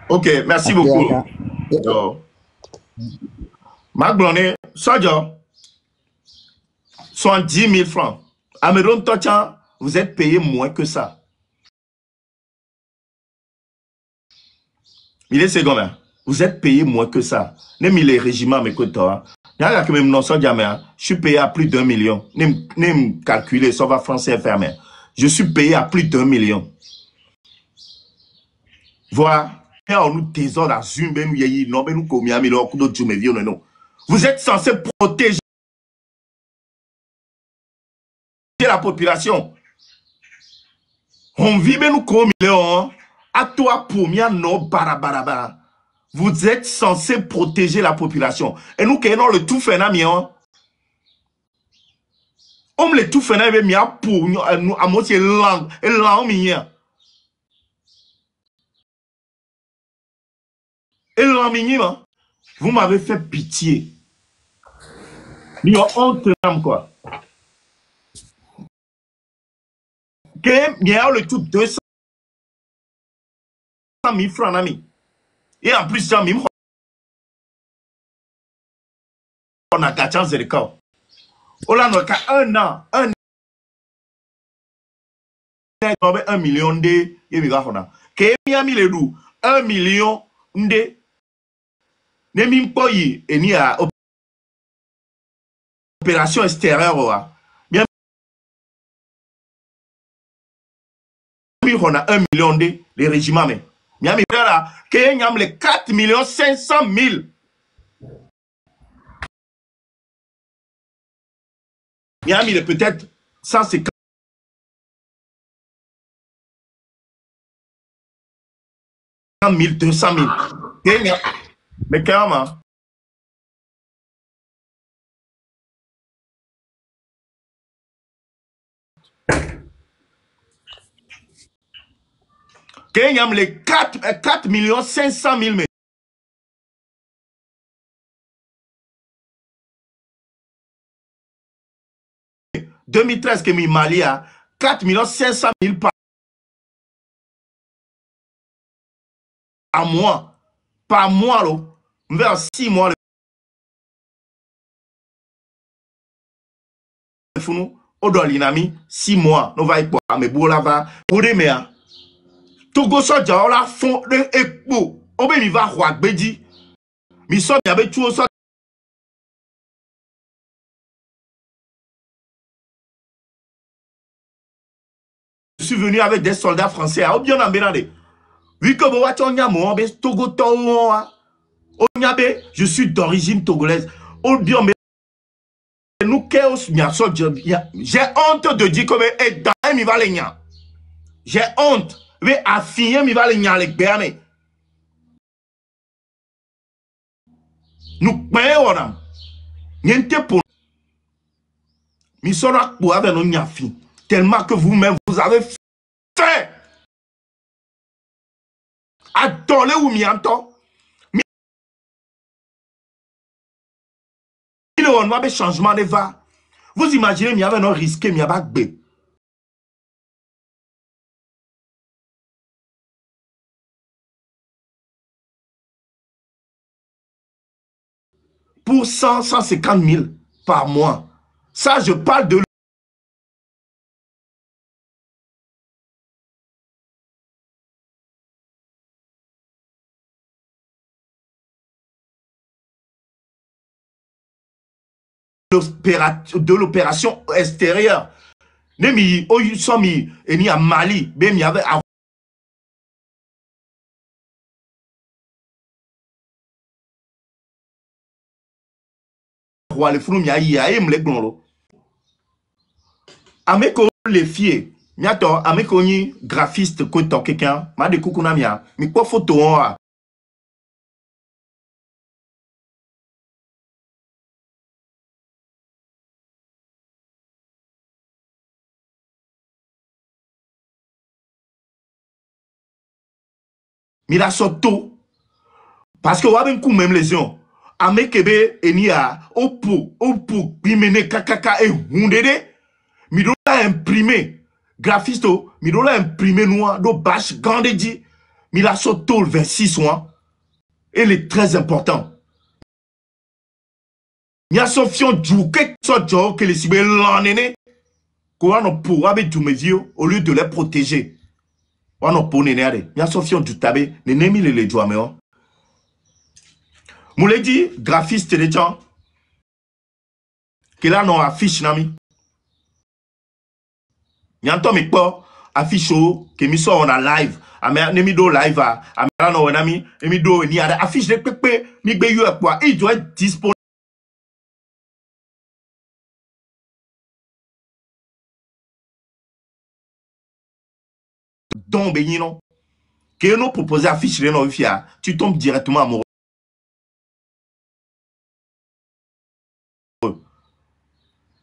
Ok, merci beaucoup. Marc Blonnet, Sodio, 70 000 francs. Améron Tochan, vous êtes payé moins que ça. Il est combien? Vous êtes payé moins que ça. Nem les régiments, mais que toi. Je suis payé à plus d'1 million. Nem calculer, ça va français fermé. Je suis payé à plus d'1 million. Voilà. Vous êtes censé protéger la population. On vit nous comme millions. À toi pour mia no barabaraba. Vous êtes censé protéger la population. Et nous qui avons le tout fait na mion. On le tout fait na mia pour nous à moitié langue et langue mien. Et langue mien. Vous m'avez fait pitié. Mio honte quoi. Que mia le tout 200 000 francs ami. Et en plus, on a 4 ans de cas. On a 1 an. 1 million de. Que Miami le dou. 1 million de. Ne m'impoye. Et ni à opération extérieure. Bien. On a 1 million de. Les régiments. Miami là, que y a les 4 500 000. Miami est peut-être 150 000, 200 000. Mais clairement. Il y a les 4 500 000. 2013, que mi Mali a 4 500 000 par mois. Par mois, vers 6 mois. Odolinami, 6 mois. Nous va y quoi? Mais boulava, pour des mères. Togo soja la fond de ekpo. Obe mi va roi bedi. Mi so mi avec tout ça. Je suis venu avec des soldats français à Obion Ambelande. Vu que vous voyez Togo Togo, je suis d'origine togolaise. Obion nous j'ai honte de dire que mi va les. J'ai honte. Mais affiner, mi va le nyale béane. Nous payons, niente pour. Mi sera pour avec nos nyafi. Tellement que vous-même, vous avez fait. Adolé ou mianto. On va changement de va. Vous imaginez, il y avait un risque, il y avait un pour 150 000 par mois. Ça, je parle de l'opération extérieure. Nemi somi eni à Mali, ben il y avait le flou mi ayi aim le gloro. Ameko les filles, miato ameko ni graphiste ko to quelqu'un, ma de kukuna mia, mi ko photo on. Mira soto parce que waben coup même lésion amekebe enia opu bimene kakaka e hundede mi do la imprimer graphisto mi do la imprimer noir do bash gandedi mi la soto le 26 mois et il est très important mi a sofion djouke so que les sibe lanene ko ano pour abe du mesio au lieu de les protéger on a pour nénère mi a sofion du tabe nenemi le jouameo. Moulé dit, graphiste de gens, que là, non, affiche, nami. Yanto mi po, affiche ou, que mi so on a live, ame, ne mi do live, ame, là, non, nami, ne mi do, ni a affiche de pepe, mi be you a quoi, il doit être disponible. Donc, ben, non. Que nous proposer affiche de nos filles, tu tombes directement amoureux.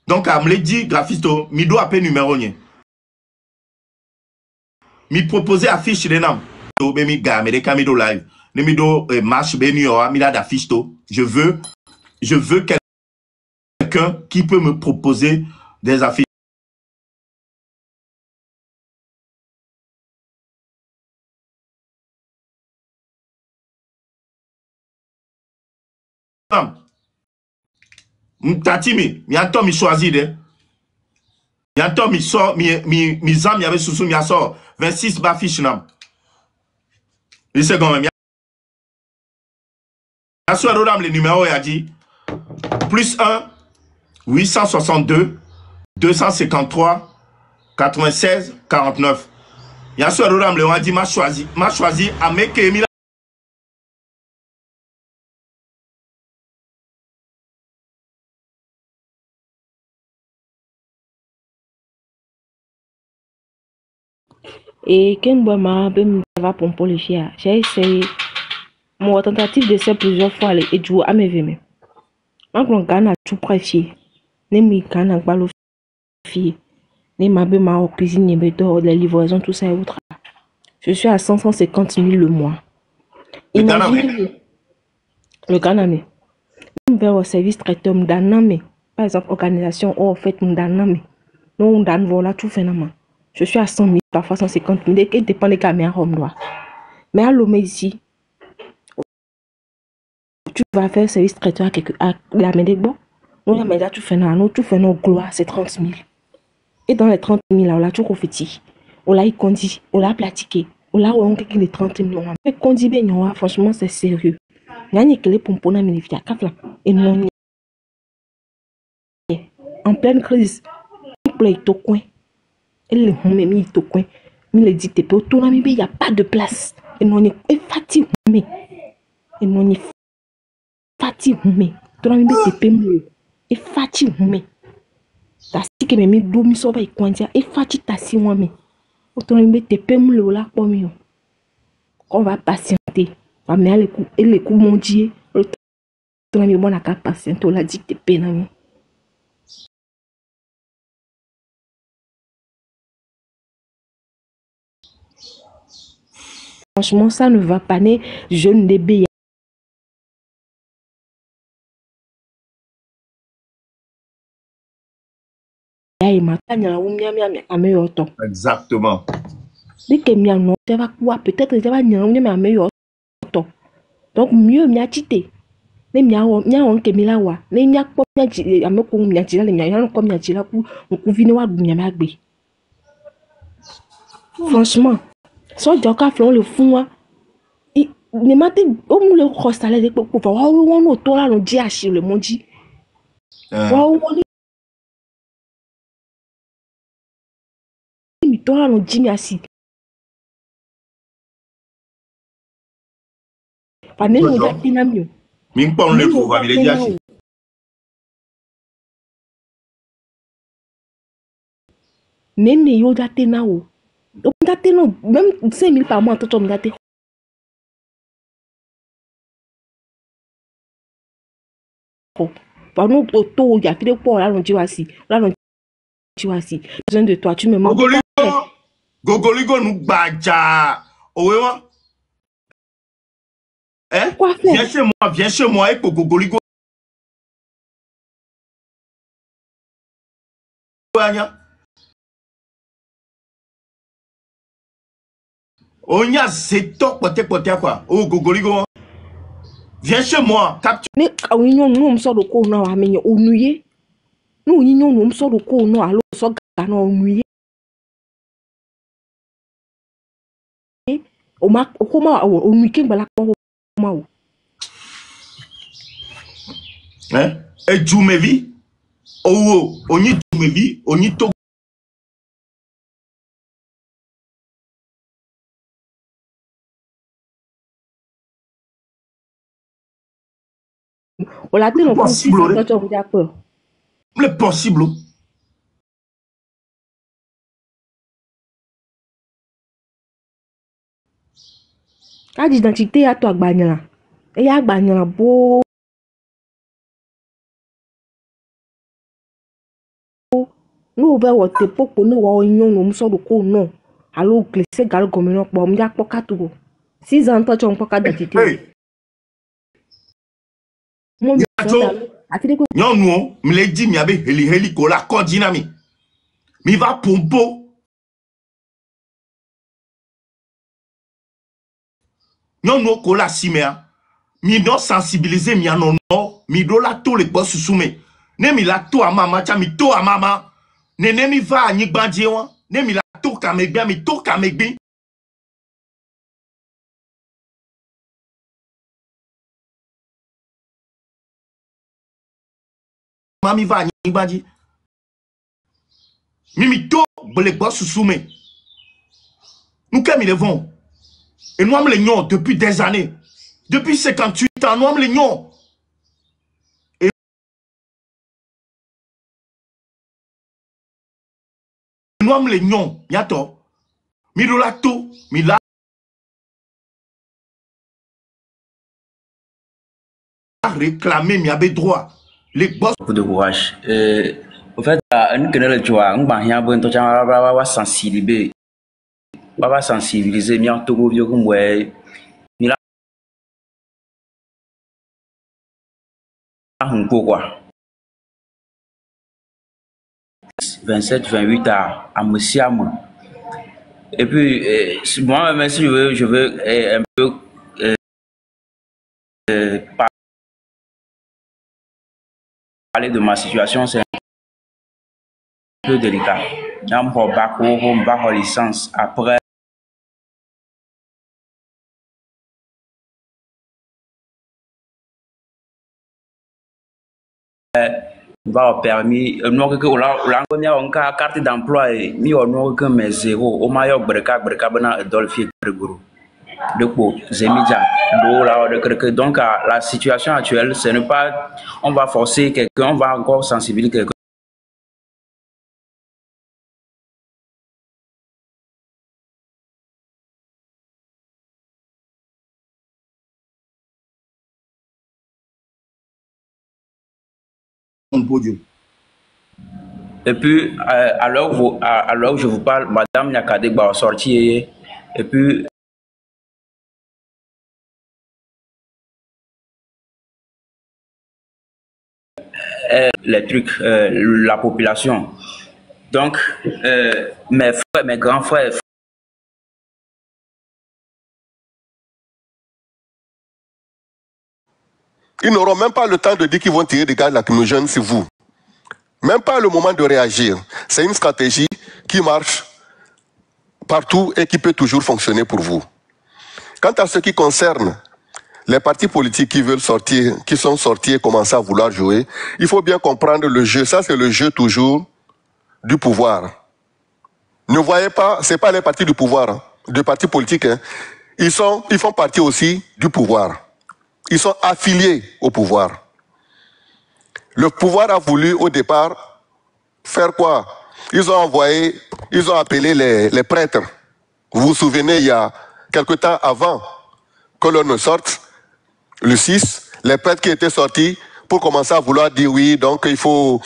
Donc, à me dit, graphiste, mi do appel numéro ni. Mi proposer affiche de nam. Do be mi ga, me de kamido live. Ne mi do marche be ni mi la d'affiche to. Je veux quelqu'un qui peut me proposer des affiches. Tatimi, mi attend mi choisi de. Mi attend mi sort mi zam mi avait sous mi sort 26 ba fiche nam. Il seconde mi. Assoir rodam le numéro a dit +1 862 253 96 49. Assoir rodam le on a dit m'a choisi à meke mi Et Kenboama va pour les chiens. J'ai essayé mon tentative d'essai plusieurs fois et du à mes vêtements. Maintenant, Ghana tout préfié. Nemi Ghana balo fille. Ni ma be ma cuisine ni bédo les livraisons tout ça et autres. Je suis à 150 000 le mois. Imagine le Ghana mais vers au service traiteur m'daname. Par exemple organisation ou fait m'daname. Non m'dan voilà tout finalement. Je suis à 100 000, parfois 150 000, et dépend des caméras en droit. Mais à l'homme ici, tu vas faire service traiteur à la Médébo. Nous, la Médébo, tu fais nos gloire, c'est 30 000. Et dans les 30 000, là, tu refais. On l'a condi, on l'a pratiqué. On l'a rencontré les 30 000. Mais condi, franchement, c'est sérieux. Il y a une clé pour me faire et non. En pleine crise, on play au coin. Elle le met mis au coin. Il dit t'es peu autour il n'y a pas de place. Et non est fatigué. Et non est fatigué. Tout le monde est payé. Et fatigué. T'as si que mes mis 2 000 sauver quoi dire. Et fatigué t'as si moi mais. Autant il met tes pèmes là pour mieux. On va patienter. On va mettre les coups mondiaux. Autant il bon à patienter. On l'a dit tes peines. Franchement, ça ne va pas. Né jeune bébé. Exactement. Dès que mia non, tu vas quoi? Peut-être que tu vas mais à meilleur temps. Donc mieux mia tité. Ne mia on ke mila wa. Ne mia pop mia ji ameko mia ji la mia yon comme mia ji la ku vini wa mia magbe. Franchement, so joka flon le fun wa. Ne mate o mu le khostale de pour wa won no to la no ji ashi le monji. Wa won mi to la no ji mi asi. Pa ne no da tinamio. Min pon le fou va mi le ji ashi. Même yo date na o. Date no même 5 000 par mois to me date. Par nous auto ya fi de pour là non jiwasi. Là non jiwasi. Besoin de toi, tu me manques. Gogoligo nous baja. Owe wa. Hein? Quoi faire? Viens chez moi et pour Gogoligo. Onya c'est top pote quoi. Oh Gogoligo. Viens chez moi. Mais nous nous sort de quoi non amenye onuye. Nous nous sort de quoi non allo so gana onuye. O ma okoma onuye kembala ko ma o. Hein? Et Jumevi. Oh, oni Jumevi, oni to. On l'a dit, possible. Le possible. Quand l'identité à toi, Gbanyala. Et à Gbanyala, beau. Nous ouvrons votre époque pour nous avoir une union, nous sommes de quoi non. Alors, c'est gal comme nous, pour me dire pour 4 ans. 6 ans, toi, tu n'as pas d'identité. Non, me l'a dit, mi abe heli kola kodinami. Mi va pompo. Non, kola simea. Mi do sensibiliser mi anon mi do la to le boss soume. Ne mi la to a mama cha mi to a mama. Ne mi va ni bandie wa. Ne mi la to ka megbe mi to ka megbe. Mami va ni bandie. Mimi to le boss soume. Nous comme ils vont. Et nous les nions depuis des années. Depuis 58 ans, nous les nions. Et nous les nions. Yato. Midolato. Mila. Réclamer, mais avait droit. Les boss. Beaucoup de courage. Au fait, nous connaissons le joie. Nous avons sensibiliser. Baba sensibiliser mi togo vieux comme ouais mi la quoi 27 28 à Messiam et puis moi même si je veux un peu parler de ma situation, c'est un peu délicat. J'ai un bac licence après va permis nous que on a carte d'emploi mi on que mais zéro au maillot breka bana dolphin guru de quoi zemidja do là donc la situation actuelle ce n'est pas on va forcer quelqu'un on va encore sensibiliser quelqu'un Et puis, à l'heure où je vous parle, Madame Nyakadegba a sorti. Et puis, les trucs, la population. Donc, mes frères, mes grands frères. Ils n'auront même pas le temps de dire qu'ils vont tirer des gaz lacrymogènes sur vous. Même pas le moment de réagir. C'est une stratégie qui marche partout et qui peut toujours fonctionner pour vous. Quant à ce qui concerne les partis politiques qui veulent sortir, qui sont sortis et commencer à vouloir jouer, il faut bien comprendre le jeu. Ça, c'est le jeu toujours du pouvoir. Ne voyez pas, c'est pas les partis du pouvoir, hein, des partis politiques. Hein. Ils font partie aussi du pouvoir. Ils sont affiliés au pouvoir. Le pouvoir a voulu au départ faire quoi? Ils ont appelé les prêtres. Vous vous souvenez, il y a quelque temps avant que l'on ne sorte, le 6, les prêtres qui étaient sortis pour commencer à vouloir dire oui, donc il faut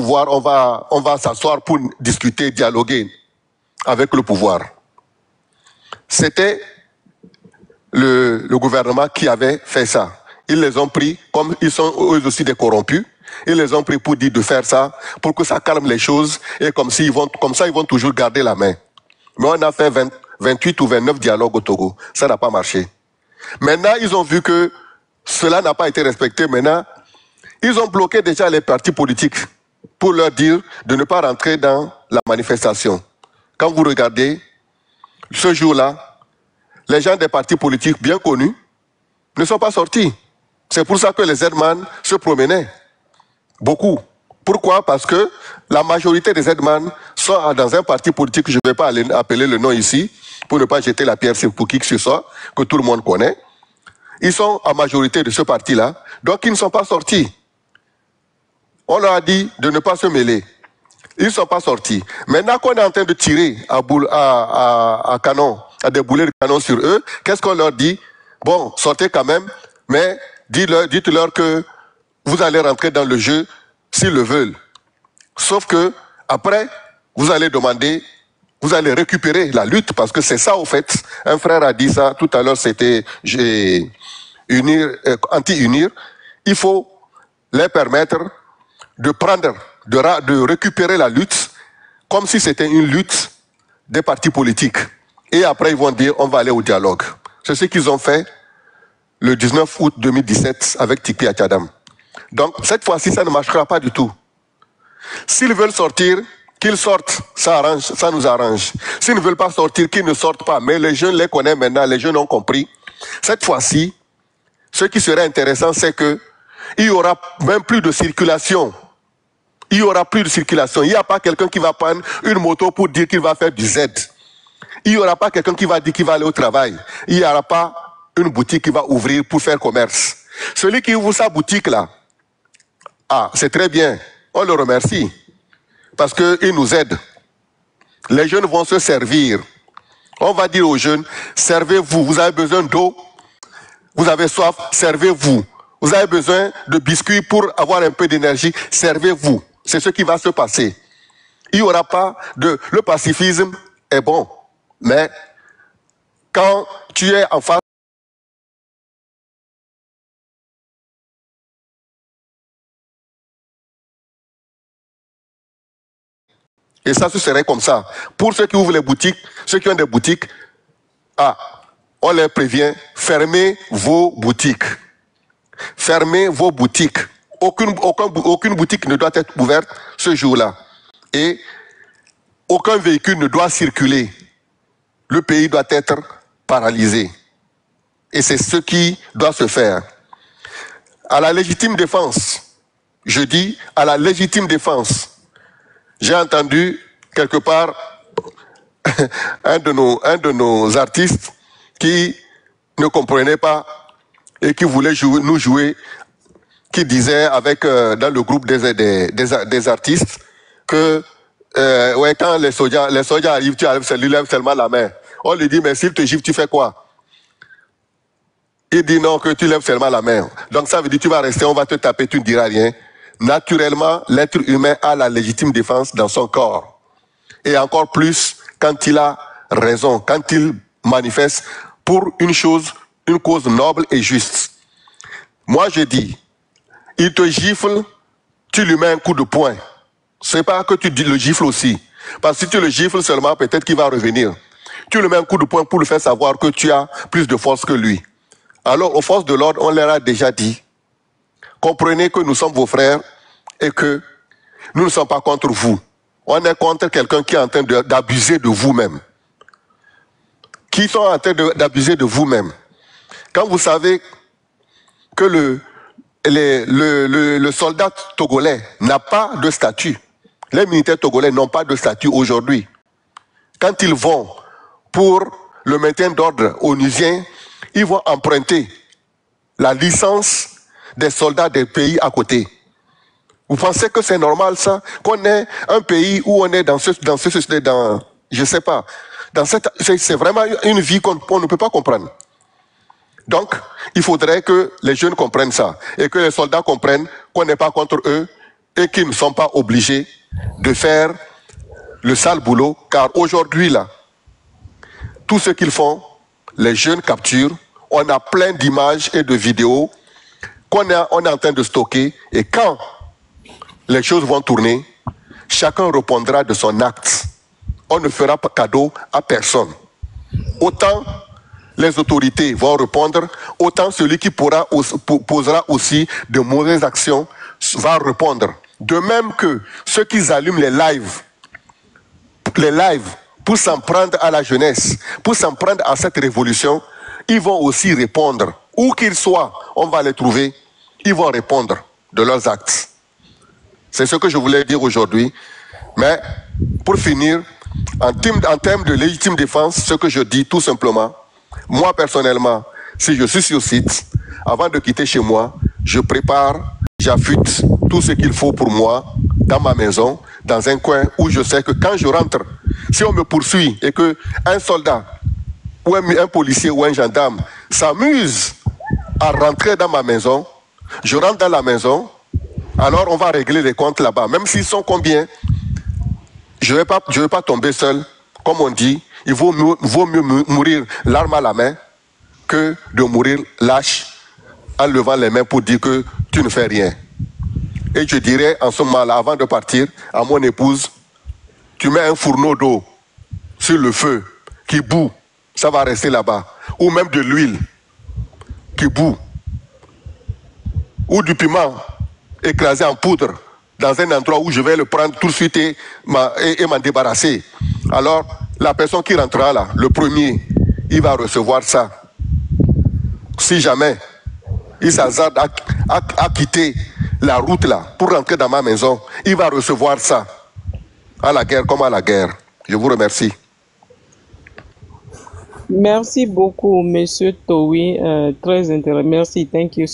voir, on va s'asseoir pour discuter, dialoguer avec le pouvoir. C'était le gouvernement qui avait fait ça. Ils les ont pris, comme ils sont eux aussi des corrompus, ils les ont pris pour dire de faire ça, pour que ça calme les choses, et comme ça ils vont toujours garder la main. Mais on a fait 28 ou 29 dialogues au Togo. Ça n'a pas marché. Maintenant, ils ont vu que cela n'a pas été respecté. Maintenant, ils ont bloqué déjà les partis politiques pour leur dire de ne pas rentrer dans la manifestation. Quand vous regardez, ce jour-là, les gens des partis politiques bien connus ne sont pas sortis. C'est pour ça que les Z-Man se promenaient. Beaucoup. Pourquoi? Parce que la majorité des Z-Man sont dans un parti politique, je ne vais pas appeler le nom ici, pour ne pas jeter la pierre pour qui que ce soit, que tout le monde connaît. Ils sont en majorité de ce parti-là, donc ils ne sont pas sortis. On leur a dit de ne pas se mêler. Ils ne sont pas sortis. Maintenant qu'on est en train de tirer à canon, à des boulets de canon sur eux, qu'est-ce qu'on leur dit? Bon, sortez quand même, mais dites-leur que vous allez rentrer dans le jeu s'ils le veulent. Sauf que, après, vous allez demander, vous allez récupérer la lutte, parce que c'est ça au fait. Un frère a dit ça, tout à l'heure c'était anti-unir. Il faut les permettre de prendre, de récupérer la lutte, comme si c'était une lutte des partis politiques. Et après ils vont dire, on va aller au dialogue. C'est ce qu'ils ont fait le 19 août 2017 avec Tikpi Achadam. Donc, cette fois-ci, ça ne marchera pas du tout. S'ils veulent sortir, qu'ils sortent, ça nous arrange. S'ils ne veulent pas sortir, qu'ils ne sortent pas. Mais les jeunes les connaissent maintenant, les jeunes ont compris. Cette fois-ci, ce qui serait intéressant, c'est que il y aura même plus de circulation. Il y aura plus de circulation. Il n'y a pas quelqu'un qui va prendre une moto pour dire qu'il va faire du Z. Il n'y aura pas quelqu'un qui va dire qu'il va aller au travail. Il n'y aura pas une boutique qui va ouvrir pour faire commerce. Celui qui ouvre sa boutique là, c'est très bien. On le remercie. Parce qu'il nous aide. Les jeunes vont se servir. On va dire aux jeunes, servez-vous. Vous avez besoin d'eau. Vous avez soif, servez-vous. Vous avez besoin de biscuits pour avoir un peu d'énergie, servez-vous. C'est ce qui va se passer. Il n'y aura pas de... Le pacifisme est bon. Mais quand tu es en face... Et ça, ce serait comme ça. Pour ceux qui ouvrent les boutiques, ceux qui ont des boutiques, on les prévient, fermez vos boutiques. Fermez vos boutiques. Aucune boutique ne doit être ouverte ce jour-là. Et aucun véhicule ne doit circuler. Le pays doit être paralysé. Et c'est ce qui doit se faire. À la légitime défense, je dis à la légitime défense, j'ai entendu quelque part un de nos artistes qui ne comprenait pas et qui voulait nous jouer, qui disait dans le groupe des artistes que quand les soldats arrivent, tu lèves seulement la main. On lui dit, mais s'il te gifle, tu fais quoi? Il dit non, que tu lèves seulement la main. Donc ça veut dire tu vas rester, on va te taper, tu ne diras rien. naturellement, l'être humain a la légitime défense dans son corps. Et encore plus quand il a raison, quand il manifeste pour une cause noble et juste. Moi, je dis, il te gifle, tu lui mets un coup de poing. C'est pas que tu le gifles aussi. Parce que si tu le gifles seulement, peut-être qu'il va revenir. Tu lui mets un coup de poing pour lui faire savoir que tu as plus de force que lui. Alors, aux forces de l'ordre, on leur a déjà dit, comprenez que nous sommes vos frères et que nous ne sommes pas contre vous. On est contre quelqu'un qui est en train d'abuser de vous-même. Qui sont en train d'abuser de vous-même. Quand vous savez que le soldat togolais n'a pas de statut, les militaires togolais n'ont pas de statut aujourd'hui. Quand ils vont pour le maintien d'ordre onusien, ils vont emprunter la licence des soldats des pays à côté. Vous pensez que c'est normal ça, qu'on ait un pays où on est je sais pas, c'est vraiment une vie qu'on ne peut pas comprendre. Donc, il faudrait que les jeunes comprennent ça et que les soldats comprennent qu'on n'est pas contre eux et qu'ils ne sont pas obligés de faire le sale boulot, car aujourd'hui là, tout ce qu'ils font, les jeunes capturent, on a plein d'images et de vidéos on est en train de stocker, et quand les choses vont tourner, chacun répondra de son acte. On ne fera pas cadeau à personne. Autant les autorités vont répondre, autant celui qui posera aussi de mauvaises actions va répondre. De même que ceux qui allument les lives pour s'en prendre à la jeunesse, pour s'en prendre à cette révolution, ils vont aussi répondre. Où qu'ils soient, on va les trouver, ils vont répondre de leurs actes. C'est ce que je voulais dire aujourd'hui. Mais pour finir, en termes de légitime défense, ce que je dis tout simplement, moi personnellement, si je suis sur site, avant de quitter chez moi, je prépare, j'affûte tout ce qu'il faut pour moi dans ma maison, dans un coin où je sais que quand je rentre, si on me poursuit et qu'un soldat ou un policier ou un gendarme s'amuse à rentrer dans ma maison, je rentre dans la maison, alors on va régler les comptes là-bas. Même s'ils sont combien, je ne vais pas tomber seul. Comme on dit, il vaut mieux mourir l'arme à la main que de mourir lâche en levant les mains pour dire que tu ne fais rien. Et je dirais en ce moment-là, avant de partir, à mon épouse, tu mets un fourneau d'eau sur le feu qui bout, ça va rester là-bas. Ou même de l'huile qui bout. Ou du piment écrasé en poudre dans un endroit où je vais le prendre tout de suite et m'en débarrasser. Alors, la personne qui rentrera là, le premier, il va recevoir ça. Si jamais il s'hasarde à quitter la route là pour rentrer dans ma maison, il va recevoir ça. À la guerre comme à la guerre. Je vous remercie. Merci beaucoup, Monsieur Towi. Très intéressant. Merci. Thank you.